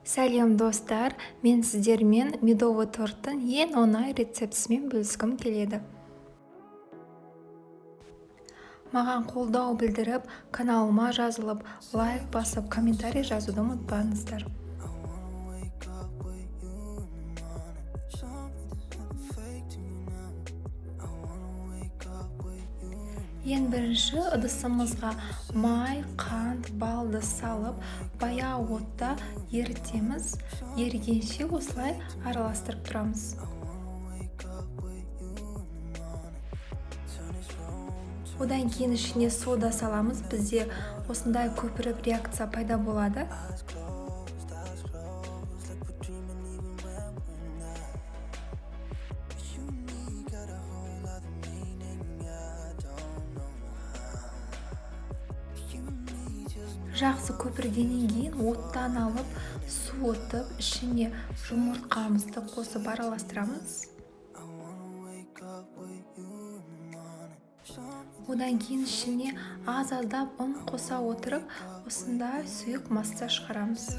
Сәлем достар, мен сіздермен медовый торттың ең оңай рецептісімен бөліскім келеді. Маған қолдау білдіріп, каналыма жазылып, лайк басып, комментарий жазуды ұмытпаңыздар. Ең бірінші ыдысымызға май, қант, балды салып, баяу отта ерітеміз. Ерігенше осылай араластырып тұрамыз. Одан кейін ішіне сода саламыз. Бізде осындай көпіріп реакция пайда болады. Жақсы көпіргеннен кейін оттан алып, суытып, ішіне жұмыртқамызды қосып араластырамыз. Одан кейін ішіне аз-аздап ұн қоса отырып, осындай сұйық масса шығарамыз.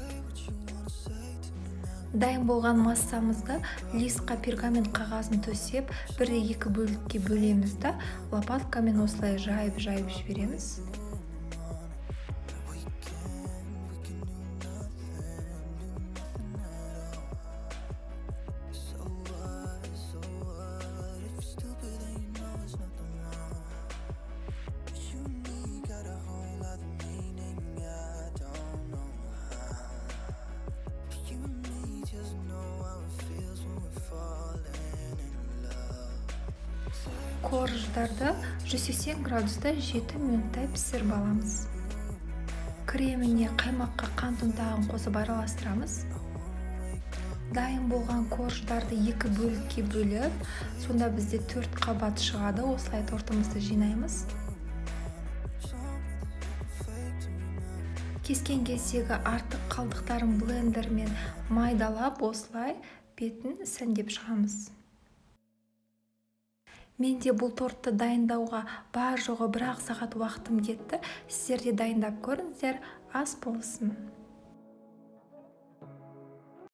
Дайын болған массамызды листқа пергамент қағазын төсеп, 1-2 бөлікке бөлеміз да, лопаткамен осылай жайып жібереміз. Корждарды 180 градуста 7 минуттай пісіріп аламыз. Креміне қаймаққа қант ұнтағын қосып араластырамыз. Дайын болған корждарды 2 бөлікке бөліп, сонда бізде 4 қабат шығады. Осылай тортымызды жинаймыз. Кескен кездегі артық қалдықтарын блендермен майдалап, осылай бетін сәндеп шығамыз. Менде бұл тортты дайындауға бар жоғы 1 сағат уақытым кетті. Сіздер де дайындап көріңіздер, ас болсын.